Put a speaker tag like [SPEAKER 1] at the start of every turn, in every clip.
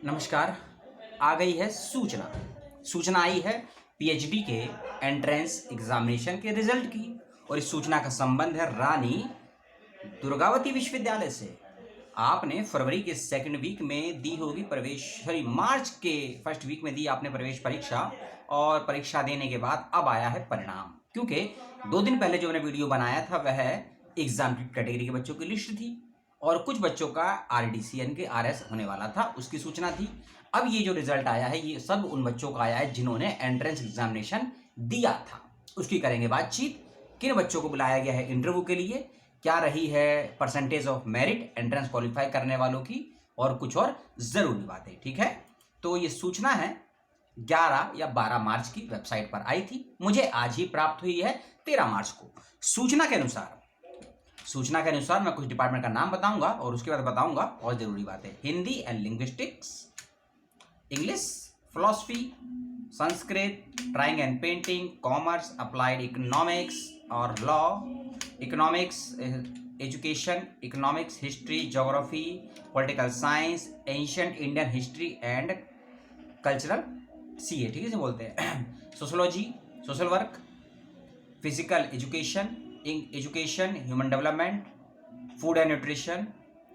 [SPEAKER 1] नमस्कार। आ गई है सूचना। सूचना आई है पीएचडी के एंट्रेंस एग्जामिनेशन के रिजल्ट की। और इस सूचना का संबंध है रानी दुर्गावती विश्वविद्यालय से। आपने फरवरी के सेकंड वीक में दी होगी प्रवेश, मार्च के फर्स्ट वीक में दी आपने प्रवेश परीक्षा। और परीक्षा देने के बाद अब आया है परिणाम। क्योंकि 2 दिन पहले जो मैंने वीडियो बनाया था वह एग्जाम की कैटेगरी के बच्चों की लिस्ट थी और कुछ बच्चों का आरडीसी यानी कि आरएस होने वाला था, उसकी सूचना थी। अब ये जो रिजल्ट आया है ये सब उन बच्चों का आया है जिन्होंने एंट्रेंस एग्जामिनेशन दिया था। उसकी करेंगे बातचीत। किन बच्चों को बुलाया गया है इंटरव्यू के लिए, क्या रही है percentage of merit entrance qualify करने वालों की, और कुछ और जरूरी बातें। ठीक है, तो ये सूचना है 11 या 12 मार्च की वेबसाइट पर आई थी, मुझे आज ही प्राप्त हुई है 13 मार्च को। सूचना के अनुसार मैं कुछ डिपार्टमेंट का नाम बताऊंगा और उसके बाद बताऊंगा और जरूरी बातें। Hindi and linguistics, English, philosophy, Sanskrit, drawing and painting, commerce, applied economics और law, economics, education, economics, history, geography, political science, ancient Indian history and cultural CA, ठीक है से बोलते हैं, sociology, social work, physical education, education, human development, food and nutrition,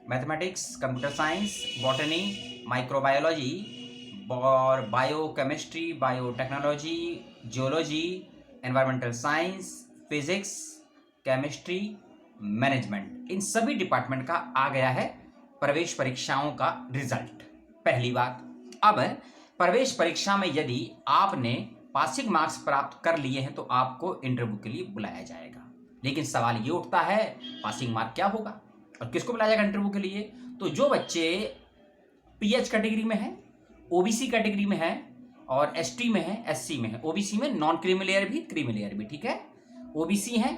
[SPEAKER 1] mathematics, computer science, botany, microbiology और biochemistry, biotechnology, geology, environmental science, physics, chemistry, management, इन सभी department का आ गया है प्रवेश परीक्षाओं का रिजल्ट। पहली बात, अब प्रवेश परीक्षा में यदि आपने पासिंग मार्क्स प्राप्त कर लिए हैं तो आपको इंटरव्यू के लिए बुलाया जाएगा। लेकिन सवाल ये उठता है पासिंग मार्क क्या होगा और किसको बुलाया जाएगा इंटरव्यू के लिए। तो जो बच्चे पीएच कैटेगरी में हैं, ओबीसी कैटेगरी में हैं और एसटी में हैं, एससी में हैं, ओबीसी में नॉन क्रीमी लेयर भी, ठीक है, ओबीसी हैं,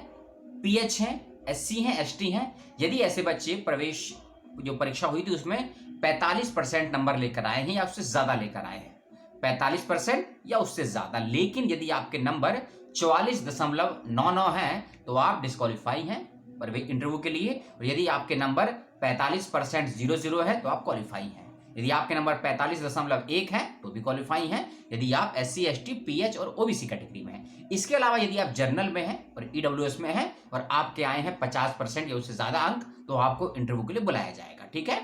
[SPEAKER 1] पीएच हैं, एससी हैं, एसटी हैं। यदि ऐसे बच्चे प्रवेश जो परीक्षा हुई थी उसमें 45% नंबर लेकर आए हैं या उससे ज्यादा लेकर आए हैं, 45% या उससे ज्यादा, लेकिन यदि आपके नंबर 44.99 हैं तो आप डिस्क्वालीफाई हैं इंटरव्यू के लिए। और यदि आपके नंबर 45.00 है तो आप क्वालिफाई हैं। यदि आपके नंबर 45.1 है तो भी क्वालिफाई हैं यदि आप एससी, एसटी, पीएच और ओबीसी कैटेगरी में हैं। इसके अलावा यदि आप जर्नल में हैं और ईडब्ल्यूएस में हैं और आपके आए हैं 50% या उससे ज्यादा अंक तो आपको इंटरव्यू के लिए बुलाया जाएगा। ठीक है,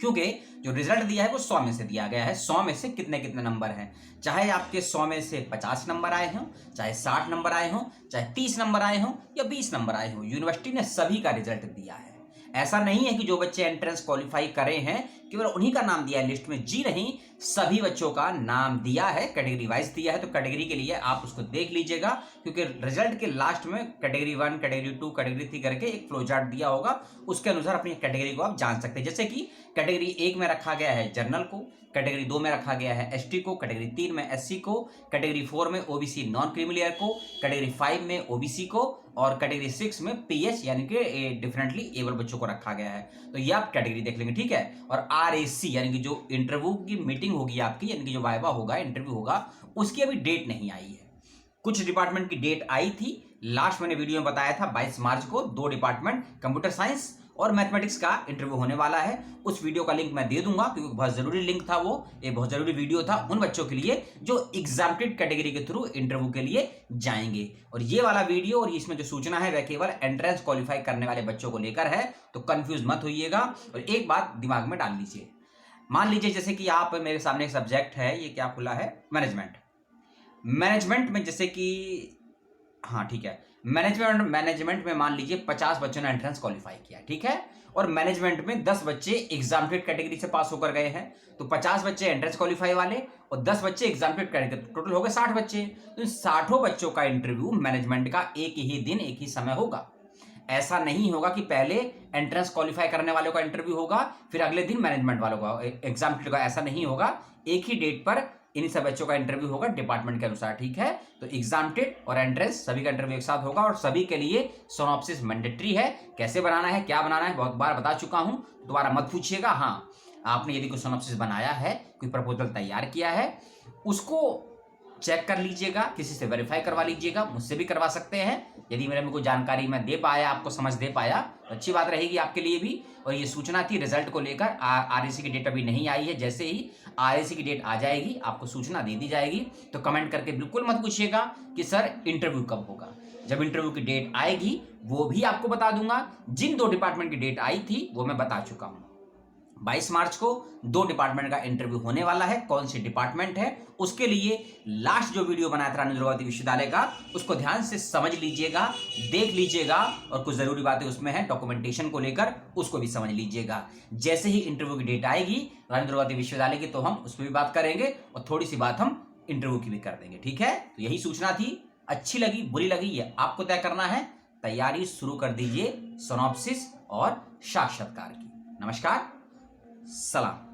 [SPEAKER 1] क्योंकि जो रिजल्ट दिया है वो 100 में से दिया गया है। 100 में से कितने कितने नंबर हैं, चाहे आपके 100 में से 50 नंबर आए हों, चाहे 60 नंबर आए हों, चाहे 30 नंबर आए हों या 20 नंबर आए हों, यूनिवर्सिटी ने सभी का रिजल्ट दिया है। ऐसा नहीं है कि जो बच्चे एंट्रेंस क्वालिफाई करे हैं केवल उन्हीं का नाम दिया है लिस्ट में, जी नहीं, सभी बच्चों का नाम दिया है, कैटेगरी वाइज दिया है। तो कैटेगरी के लिए आप उसको देख लीजिएगा क्योंकि रिजल्ट के लास्ट में कैटेगरी 1, कैटेगरी 2, कैटेगरी 3 करके एक फ्लो चार्ट दिया होगा, उसके अनुसार अपनी कैटेगरी को आप जान सकते हैं। जैसे कि कैटेगरी 1 में रखा गया है जर्नल को, कैटेगरी 2 में रखा गया है एसटी को, कैटेगरी 3 में एससी को, कैटेगरी 4 में ओबीसी नॉन क्रीमी लेयर को, कैटेगरी 5 में ओबीसी को और कैटेगरी 6 में पीएच यानी कि डिफरेंटली एबल बच्चों को रखा गया है। तो ये आप कैटेगरी देख लेंगे, ठीक है। और आरएसी यानी कि जो इंटरव्यू की मीटिंग होगी आपकी, यानी कि जो वाइवा होगा, इंटरव्यू होगा, उसकी अभी डेट नहीं आई है। कुछ डिपार्टमेंट की डेट आई थी, लास्ट मैंने वीडियो में बताया था 22 मार्च को 2 डिपार्टमेंट कंप्यूटर साइंस और मैथमेटिक्स का इंटरव्यू होने वाला है। उस वीडियो का लिंक मैं दे दूंगा क्योंकि बहुत जरूरी लिंक था, वो एक बहुत जरूरी वीडियो था उन बच्चों के लिए जो एग्जाम्प्टेड कैटेगरी के थ्रू इंटरव्यू के लिए जाएंगे। और ये वाला वीडियो और इसमें जो सूचना है वह केवल एंट्रेंस क्वालिफाई करने वाले बच्चों को लेकर है, तो कंफ्यूज मत होइएगा। और एक बात दिमाग में डाल लीजिए, मान लीजिए जैसे कि आप मेरे सामने एक सब्जेक्ट है, ये क्या खुला है, मैनेजमेंट में, जैसे कि हाँ ठीक है, मैनेजमेंट में मान लीजिए 50 बच्चों ने एंट्रेंस क्वालिफाई किया, ठीक है, और मैनेजमेंट में 10 बच्चे एग्जाम्प्टेड कैटेगरी से पास होकर गए हैं, तो 50 बच्चे एंट्रेंस क्वालिफाई वाले और 10 बच्चे एग्जाम्प्टेड कैटेगरी, टोटल हो गए 60 बच्चे। तो इन 60 बच्चों का इंटरव्यू मैनेजमेंट का एक ही दिन एक ही समय होगा। ऐसा नहीं होगा कि पहले एंट्रेंस क्वालिफाई करने वालों का इंटरव्यू होगा फिर अगले दिन मैनेजमेंट वालों का, एग्जाम्प्टेड का, ऐसा नहीं होगा। एक ही डेट पर इन सब बच्चों का इंटरव्यू होगा डिपार्टमेंट के अनुसार, ठीक है। तो एग्जाम्प्टेड और एंट्रेंस सभी का इंटरव्यू एक साथ होगा और सभी के लिए सिनॉप्सिस मैंडेटरी है। कैसे बनाना है, क्या बनाना है, बहुत बार बता चुका हूं, दोबारा मत पूछिएगा। हाँ, आपने यदि कोई सिनॉप्सिस बनाया है, कोई प्रपोजल तैयार किया है, उसको चेक कर लीजिएगा, किसी से वेरीफाई करवा लीजिएगा, मुझसे भी करवा सकते हैं। यदि मेरे में कोई जानकारी मैं दे पाया, आपको समझ दे पाया तो अच्छी बात रहेगी आपके लिए भी। और ये सूचना थी रिजल्ट को लेकर। आरएसी की डेट अभी नहीं आई है, जैसे ही आरएसी की डेट आ जाएगी आपको सूचना दे दी जाएगी। तो कमेंट करके बिल्कुल मत पूछिएगा कि सर इंटरव्यू कब होगा। जब इंटरव्यू की डेट आएगी वो भी आपको बता दूंगा। जिन 2 डिपार्टमेंट की डेट आई थी वो मैं बता चुका हूं। 22 मार्च को 2 डिपार्टमेंट का इंटरव्यू होने वाला है। कौन सी डिपार्टमेंट है उसके लिए लास्ट जो वीडियो बनाया था रानी दुर्गावती विश्वविद्यालय का, उसको ध्यान से समझ लीजिएगा, देख लीजिएगा, और कुछ जरूरी बातें उसमें है डॉक्यूमेंटेशन को लेकर, उसको भी समझ लीजिएगा। जैसे ही इंटरव्यू की डेट आएगी रानी दुर्गावती विश्वविद्यालय की, तो हम उस पर भी बात करेंगे और थोड़ी सी बात हम इंटरव्यू की भी कर देंगे। ठीक है, तो यही सूचना थी। अच्छी लगी बुरी लगी ये आपको तय करना है। तैयारी शुरू कर दीजिए सिनॉप्सिस और साक्षात्कार की। नमस्कार, सलाम।